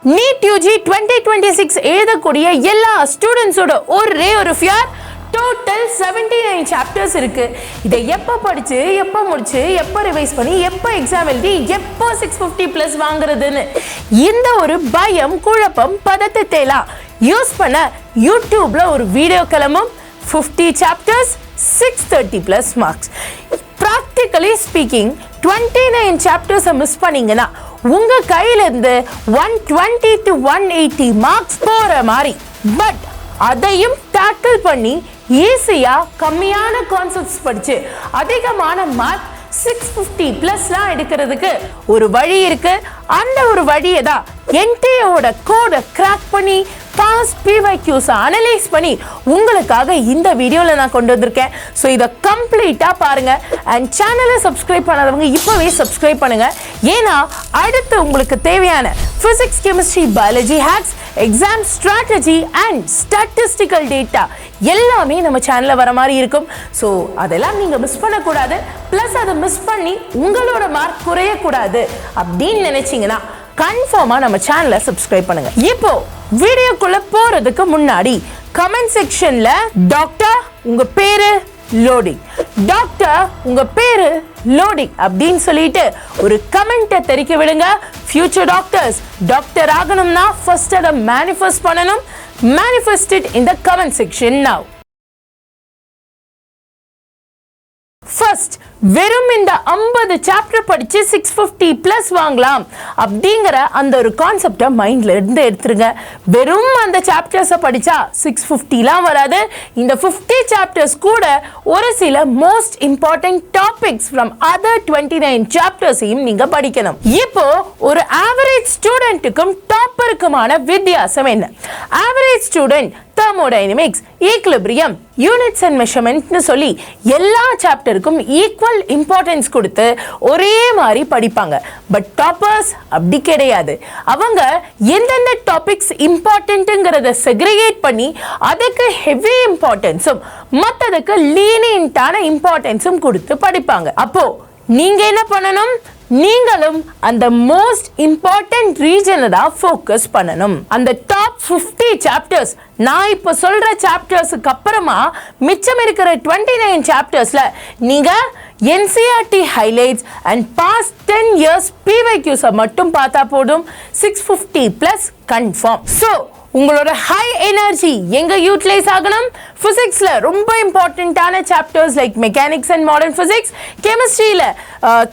NEET UG 2026 எழுதக்கூடிய எல்லா ஸ்டூடெண்ட்ஸோட ஒரே ஒரு ஃபியர், டோட்டல் 79 சாப்டர்ஸ் இருக்கு. இதை எப்போ படிச்சு, எப்போ முடிச்சு, எப்போ ரிவைஸ் பண்ணி, எப்போ எக்ஸாம் எழுதி, எப்போ 650+ வாங்குறதுன்னு இந்த ஒரு பயம், குழப்பம், பதட்டத்தைலாம் யூஸ் பண்ண யூடியூப்ல ஒரு வீடியோ கிளம்பும். 50 சாப்டர்ஸ், 630+ மார்க்ஸ். ப்ராக்டிகலி ஸ்பீக்கிங் 29 சாப்டர்ஸை மிஸ் பண்ணீங்கன்னா உங்க கையில இருந்து 120 to 180 மார்க்ஸ் போற மாதிரி. பட் அதையும் டேக்கிள் பண்ணி ஈஸியா கம்மியான கான்செப்ட்ஸ் படிச்சு அதிகமான மார்க் 650+ எடுக்கிறதுக்கு ஒரு வழி இருக்கு. அந்த ஒரு வழியை தான் என்டிஏவோட கோடை கிராக் பண்ணி பாஸ் PYQs அனலைஸ் பண்ணி உங்களுக்காக இந்த வீடியோவில் நான் கொண்டு வந்திருக்கேன். ஸோ இதை கம்ப்ளீட்டாக பாருங்க. அண்ட் சேனலை சப்ஸ்கிரைப் பண்ணாதவங்க இப்போவே சப்ஸ்கிரைப் பண்ணுங்க. ஏன்னா அடுத்து உங்களுக்கு தேவையான physics, chemistry, biology hacks, exam strategy and statistical data எல்லாமே நம்ம சேனலில் வர மாதிரி இருக்கும். ஸோ அதெல்லாம் நீங்கள் மிஸ் பண்ணக்கூடாது. ப்ளஸ் அதை மிஸ் பண்ணி உங்களோட மார்க் குறையக்கூடாது அப்படின்னு நினைச்சீங்கன்னா கன்ஃபார்மா நம்ம சேனலை சப்ஸ்கிரைப் பண்ணுங்க. இப்போ வீடியோக்குள்ள போறதுக்கு முன்னாடி கமெண்ட் செக்ஷன்ல டாக்டர் உங்க பேரு லோடிங், டாக்டர் உங்க பேரு லோடிங் அப்படின்னு சொல்லிட்டு ஒரு கமெண்ட்டை தெரிவிக்க விடுங்க. ஃபியூச்சர் டாக்டர் ஆகணும்னா ஃபர்ஸ்ட் அதை மேனிஃபெஸ்ட் பண்ணணும். Manifest it in the comment section now. First, வெறும் இந்த 50 சாப்டர் படிச்சு 650+ வாங்கலாம் அப்படிங்கிற அந்த ஒரு கான்செப்டை மைண்ட்ல இருந்து எடுத்துருங்க. வெறும் அந்த சாப்டர்ஸை படிச்சா 650லாம் வராது. இந்த 50 சாப்டர்ஸ் கூட ஒரு சில most important topics from other 29 சாப்டர்ஸையும் நீங்க படிக்கணும். இப்போ ஒரு ஆவரேஜ் ஸ்டூடெண்ட்டுக்கும் டாப்பருக்குமான வித்தியாசம் என்ன? Average student thermodynamics, equilibrium, units and மெஷர்மெண்ட்னு சொல்லி எல்லா சாப்டருக்கும் ஈக்குவல் இம்பார்ட்டன்ஸ் கொடுத்து ஒரே மாதிரி படிப்பாங்க. பட் டாப்பர்ஸ் அப்படி கிடையாது. அவங்க எந்தெந்த டாபிக்ஸ் இம்பார்ட்டன்ட்ங்கிறத செக்ரிகேட் பண்ணி அதுக்கு ஹெவி இம்பார்ட்டன்ஸும் மற்றதுக்கு லீனியன்ட்டான இம்பார்ட்டன்ஸும் கொடுத்து படிப்பாங்க. அப்போ நீங்க என்ன பண்ணணும்? நீங்களும் அந்த மோஸ்ட் இம்பார்ட்டன்ட் ரீஜனை தான் ஃபோக்கஸ் பண்ணணும். அந்த டாப் 50 சாப்டர்ஸ், நான் இப்போ சொல்ற சாப்டர்ஸுக்கு அப்புறமா மிச்சம் இருக்கிற 29 சாப்டர்ஸ்ல நீங்க NCERT highlights and past 10 years PYQs மட்டும் பார்த்தா போதும். 650+ கன்ஃபார்ம். ஸோ உங்களோட ஹை எனர்ஜி எங்க யூட்டிலைஸ் ஆகணும்? பிசிக்ஸ்ல ரொம்ப இம்பார்ட்டன்டான chapters like mechanics and modern physics, கெமிஸ்ட்ரியில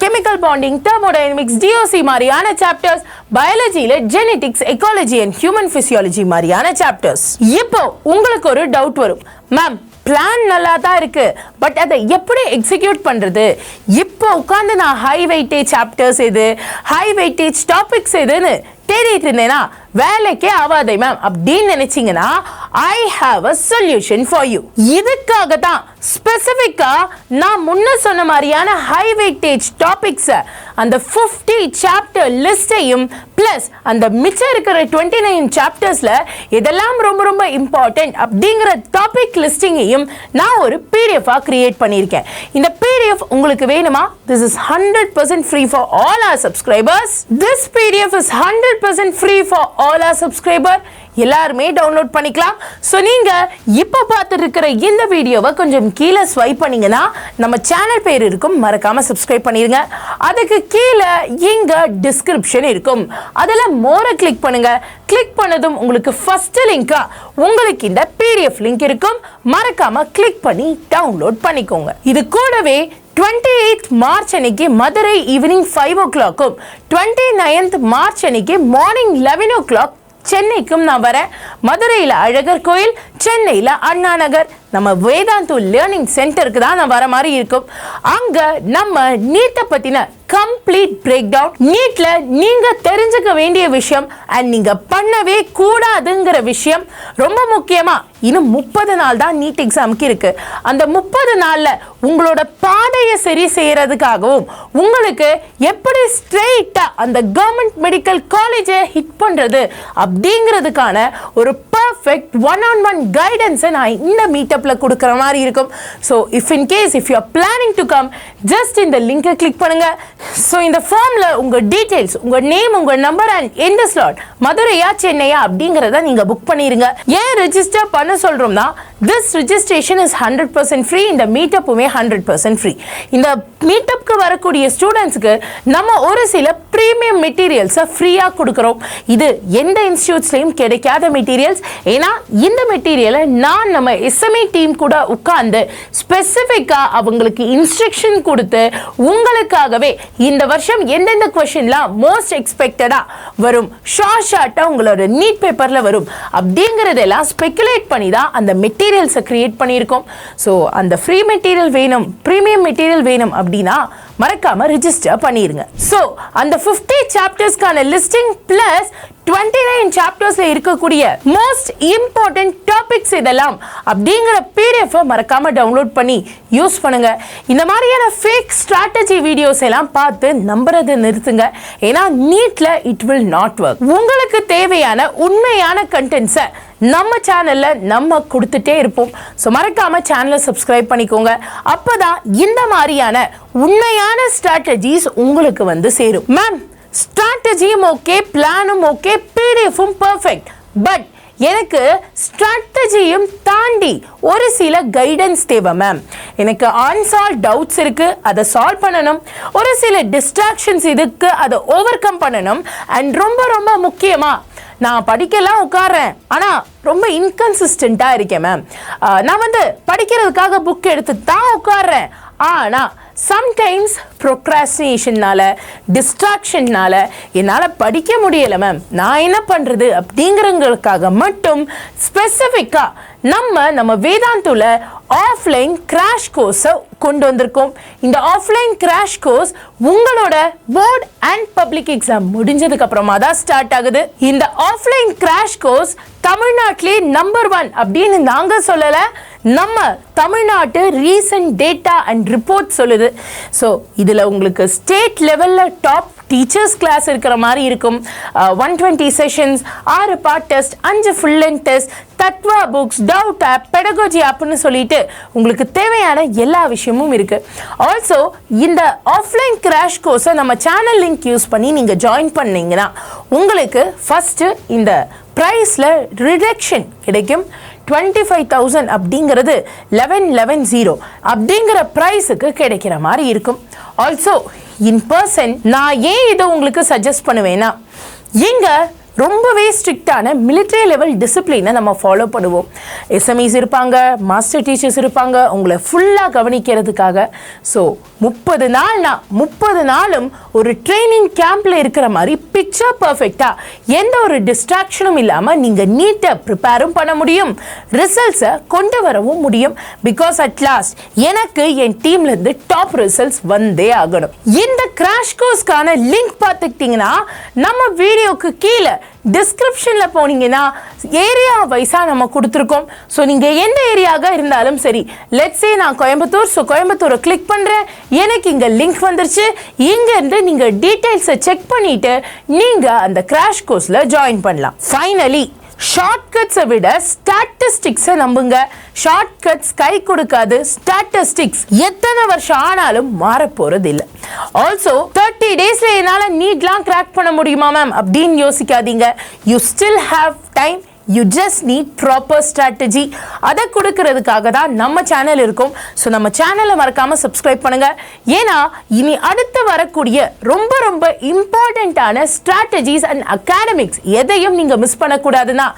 கெமிக்கல் பாண்டிங், தெர்மோடைனமிக்ஸ், DOC மாதிரியான சாப்டர்ஸ், பயாலஜியில genetics, ecology and human physiology மாதிரியான சாப்டர்ஸ். இப்போ உங்களுக்கு ஒரு டவுட் வரும், மேம் பிளான் நல்லா தான் இருக்கு, பட் அதை எப்படி எக்ஸிக்யூட் பண்றது? இப்போ உட்காந்து நான் ஹை வெயிட்டேஜ் சாப்டர்ஸ் எது, ஹை வெயிட்டேஜ் டாபிக்ஸ் எதுன்னு தேடிட்டு இருந்தேன்னா வேலைக்கே ஆவாதே மேம் அப்படின்னு நினைச்சீங்கன்னா I have a solution for you. இதுக்காக தான் ஸ்பெசிஃபிக்கா நான் முன்ன சொன்ன மாதிரியான ஹை வெயிட்டேஜ் டாபிக்ஸ் அந்த 50 சாப்டர் லிஸ்டையும் பிளஸ் அந்த மிச்சம் இருக்கிற 29 சாப்டர்ஸ்ல இதெல்லாம் ரொம்ப ரொம்ப இம்பார்ட்டன்ட் அப்படிங்கிற டாபிக் லிஸ்டிங்கையும் நான் ஒரு PDF கிரியேட் பண்ணியிருக்கேன். இந்த PDF உங்களுக்கு வேணுமா? This is 100% free for all our subscribers. This PDF is 100% free for all our subscribers. எல்லாருமே டவுன்லோட் பண்ணிக்கலாம். ஸோ நீங்க இப்போ பார்த்துட்டு இருக்கிற இந்த வீடியோவை கொஞ்சம் கீழே ஸ்வைப் பண்ணீங்கன்னா நம்ம சேனல் பேர் இருக்கும், மறக்காம சப்ஸ்கிரைப் பண்ணிருங்க. அதுக்கு கீழே இங்க டிஸ்கிரிப்ஷன் இருக்கும், அதில் மோரை கிளிக் பண்ணுங்க. கிளிக் பண்ணதும் உங்களுக்கு ஃபர்ஸ்ட் லிங்கா உங்களுக்கு இந்த PDF லிங்க் இருக்கும், மறக்காம கிளிக் பண்ணி டவுன்லோட் பண்ணிக்கோங்க. இது கூடவே 28th மார்ச் அன்னைக்கு Madurai evening 5 o'clock, 29th March அன்னைக்கு மார்னிங் 11 o'clock சென்னைக்கும் நான் வரேன். மதுரையில் அழகர் கோயில், சென்னையில் அண்ணா நகர், நம்ம வேதாந்து லேர்னிங் சென்டருக்கு தான் நான் வர மாதிரி இருக்கும். அங்க நம்ம நீட்டை பத்தின கம்ப்ளீட் பிரேக் டவுன், நீட்ல நீங்க தெரிஞ்சுக்க வேண்டிய விஷயம் அண்ட் நீங்க பண்ணவே கூடாதுங்கிற விஷயம், ரொம்ப முக்கியமா இன்னும் 30 நாள் தான் நீட் எக்ஸாமுக்கு இருக்கு. அந்த 30 நாள்ல உங்களோட பாதையை சரி செய்யறதுக்காகவும் உங்களுக்கு எப்படி ஸ்ட்ரெயிட்டா அந்த கவர்மெண்ட் மெடிக்கல் காலேஜை ஹிட் பண்றது அப்படிங்கிறதுக்கான ஒரு பர்ஃபெக்ட் ஒன்-on-one கைடன்ஸை நான் இந்த மீட்டப்ல கொடுக்குற மாதிரி இருக்கும். So if in case if you are planning to come, just இந்த லிங்கை கிளிக் பண்ணுங்க. ஸோ இந்த ஃபார்ம்ல உங்க டீடைல்ஸ், உங்க நேம், உங்க நம்பர் அண்ட் எந்த ஸ்லாட், மதுரையா சென்னையா அப்படிங்கிறத நீங்க புக் பண்ணிருங்க. ஏன் ரெஜிஸ்டர் பண்ண சொல்றோம்னா, திஸ் ரெஜிஸ்ட்ரேஷன் இஸ் 100% ஃப்ரீ. இந்த மீட்டப்புமே 100% ஃப்ரீ. இந்த மீட்டப்க்கு வரக்கூடிய ஸ்டூடெண்ட்ஸ்க்கு நம்ம ஒரு சில ப்ரீமியம் மெட்டீரியல்ஸை ஃப்ரீயாக கொடுக்குறோம். இது எந்த இன்ஸ்டியூட்ஸ்லையும் கிடைக்காத மெட்டீரியல்ஸ். ஏன்னா இந்த மெட்டீரியலை நம்ம எஸ்எம்இ டீம் கூட உட்கார்ந்து ஸ்பெசிஃபிக்காக அவங்களுக்கு இன்ஸ்ட்ரக்ஷன் கொடுத்து உங்களுக்காகவே இந்த வருஷம் எந்தெந்த கொஷின்லாம் மோஸ்ட் எக்ஸ்பெக்டடாக வரும், ஷார்ட்டாக உங்களோட நீட் பேப்பரில் வரும் அப்படிங்கிறதெல்லாம் ஸ்பெகுலேட் பண்ணி தான் அந்த மெட்டீரியல்ஸை கிரியேட் பண்ணியிருக்கோம். ஸோ அந்த ஃப்ரீ மெட்டீரியல் வேணும், ப்ரீமியம் மெட்டீரியல் வேணும் அப்படின்னா மறக்காம ரிஜிஸ்டர் பண்ணிருங்க. ஸோ அந்த 50 சாப்டர்ஸ்க்கான லிஸ்டிங் பிளஸ் 29 சாப்டர்ஸ்ல இருக்கக்கூடிய மோஸ்ட் இம்பார்ட்டன்ட் டாபிக்ஸ் இதெல்லாம் அப்படிங்கிற PDF மறக்காம டவுன்லோட் பண்ணி யூஸ் பண்ணுங்க. இந்த மாதிரியான ஃபேக் ஸ்ட்ராட்டஜி வீடியோஸ் எல்லாம் பார்த்து நம்புறதை நிறுத்துங்க. ஏன்னா நீட்ல இட் வில் நாட் ஒர்க். உங்களுக்கு தேவையான உண்மையான கண்டென்ட்ஸை நம்ம சேனல்ல நம்ம கொடுத்துட்டே இருப்போம். ஸோ மறக்காம சேனலை சப்ஸ்கிரைப் பண்ணிக்கோங்க. அப்பதான் இந்த மாதிரியான உண்மையான ஸ்ட்ராட்டஜிஸ் உங்களுக்கு வந்து சேரும். மேம், ஸ்ட்ராட்டஜியும் ஓகே, பிளானும் ஓகே, பிடிஎஃப்பும் பர்ஃபெக்ட், பட் எனக்கு ஸ்ட்ராட்டஜியும் தாண்டி ஒரு சில கைடன்ஸ் தேவை மேம். எனக்கு அன்சால்வ் டவுட்ஸ் இருக்கு, அதை சால்வ் பண்ணணும். ஒரு சில டிஸ்ட்ராக்ஷன்ஸ் இதுக்கு, அதை ஓவர் கம் பண்ணணும். அண்ட் ரொம்ப ரொம்ப முக்கியமா, நான் படிக்கலாம் உட்கார்றேன், ஆனால் ரொம்ப இன்கன்சிஸ்டண்ட்டாக இருக்கேன் மேம். நான் வந்து படிக்கிறதுக்காக புக் எடுத்து தான் உட்கார்றேன், ஆனால் சம்டைம்ஸ் ப்ரொக்ராஸ்டினேஷன்னால, டிஸ்ட்ராக்ஷன்னால என்னால் படிக்க முடியலை மேம். நான் என்ன பண்ணுறது அப்படிங்கிறவங்களுக்காக மட்டும் ஸ்பெசிஃபிக்காக நம்ம வேதாந்துல ஆஃப்லைன் கிராஷ் கோர்ஸை கொண்டு வந்திருக்கோம். இந்த ஆஃப்லைன் கிராஷ் கோர்ஸ் உங்களோட போர்ட் அண்ட் பப்ளிக் எக்ஸாம் முடிஞ்சதுக்கு அப்புறமா தான் ஸ்டார்ட் ஆகுது. இந்த ஆஃப்லைன் கிராஷ் கோர்ஸ் தமிழ்நாட்டிலே நம்பர் 1 அப்படின்னு நாங்க சொல்லல, நம்ம தமிழ்நாட்டு ரீசன்ட் டேட்டா அண்ட் ரிப்போர்ட் சொல்லுது. ஸோ இதுல உங்களுக்கு ஸ்டேட் லெவல்ல டாப் டீச்சர்ஸ் கிளாஸ் இருக்கிற மாதிரி இருக்கும். 120 sessions, 6 part test, 5 full length test, Tattva books, doubt app, pedagogy ஆப்னு சொல்லிட்டு உங்களுக்கு தேவையான எல்லா விஷயமும் இருக்கு. ஆல்சோ இந்த ஆஃப்லைன் கிராஷ் கோர்ஸை நம்ம சேனல் லிங்க் யூஸ் பண்ணி நீங்க ஜாயின் பண்ணீங்கன்னா உங்களுக்கு ஃபர்ஸ்ட் இந்த ப்ரைஸில் ரிடக்ஷன் கிடைக்கும். 25,000 அப்படிங்கிறது 11,110 அப்படிங்கிற ப்ரைஸுக்கு கிடைக்கிற மாதிரி இருக்கும். ஆல்சோ இன் பர்சன் நான் ஏன் இதை உங்களுக்கு சஜஸ்ட் பண்ணுவேன்னா, எங்க ரொம்பவே ஸ்ட்ரிக்டான மிலிட்ரி லெவல் டிசிப்ளினை நம்ம ஃபாலோ பண்ணுவோம். எஸ்எம்இஸ் இருப்பாங்க, மாஸ்டர் டீச்சர்ஸ் இருப்பாங்க உங்களை ஃபுல்லாக கவனிக்கிறதுக்காக. ஸோ 30 நாளும் ஒரு ட்ரைனிங் கேம்பில் இருக்கிற மாதிரி பிக்சர் பர்ஃபெக்டாக எந்த ஒரு டிஸ்ட்ராக்ஷனும் இல்லாமல் நீங்கள் நீட்டாக ப்ரிப்பேரும் பண்ண முடியும், ரிசல்ட்ஸை கொண்டு வரவும் முடியும். பிகாஸ் அட் லாஸ்ட் எனக்கு என் டீம்லேருந்து டாப் ரிசல்ட்ஸ் வந்தே ஆகணும். இந்த கிராஷ் கோர்ஸ்க்கான லிங்க் பார்த்துக்கிட்டிங்கன்னா நம்ம வீடியோக்கு கீழே டிஸ்கிரிப்ஷன்ல போனீங்கன்னா ஏரியா வைஸா நம்ம கொடுத்துருக்கோம். ஸோ நீங்க எந்த ஏரியாவாக இருந்தாலும் சரி, லெட்ஸ் சே நான் கோயம்புத்தூர், ஸோ கோயம்புத்தூரை கிளிக் பண்றேன், எனக்கு இங்க லிங்க் வந்துருச்சு. இங்க இருந்து நீங்க டீடைல்ஸை செக் பண்ணிட்டு நீங்க அந்த கிராஷ் கோர்ஸ்ல ஜாயின் பண்ணலாம். ஃபைனலி ஷார்ட்கட்ஸை விட ஸ்டாட்டிஸ்டிக்ஸை நம்புங்க. ஷார்ட்கட்ஸ் கை கொடுக்காது, ஸ்டாட்டிஸ்டிக்ஸ் எத்தனை வருஷம் ஆனாலும் மாற போறது இல்லை. ஆல்சோ 30 டேஸ்ல என்னால நீட்லாம் கிராக் பண்ண முடியுமா மேம் அப்படின்னு யோசிக்காதீங்க. You still have time. You just need proper strategy. அதை கொடுக்கறதுக்காக தான் நம்ம சேனல் இருக்கும். ஸோ நம்ம சேனலை மறக்காம சப்ஸ்கிரைப் பண்ணுங்க. ஏன்னா இனி அடுத்து வரக்கூடிய ரொம்ப ரொம்ப இம்பார்ட்டண்ட்டான ஸ்ட்ராட்டஜிஸ் அண்ட் அகாடமிக்ஸ் எதையும் நீங்க மிஸ் பண்ணக்கூடாதுன்னா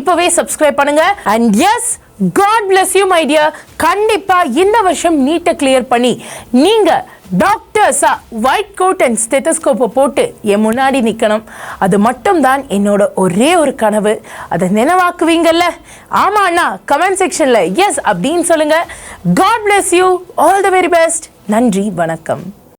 இப்பவே சப்ஸ்கிரைப் பண்ணுங்க. And yes, God bless you my dear. கண்டிப்பா இந்த வருஷம் நீட்டை கிளியர் பண்ணி நீங்க டாக்டர்ஸா ஒயிட் கோட் அண்ட் ஸ்டெத்தஸ்கோப்பை போட்டு என் முன்னாடி நிற்கணும். அது மட்டும் தான் என்னோட ஒரே ஒரு கனவு. அதை நினைவாக்குவீங்கல்ல? ஆமாண்ணா கமெண்ட் செக்ஷன்ல எஸ் அப்படின்னு சொல்லுங்க. God bless you. All the very best. நன்றி, வணக்கம்.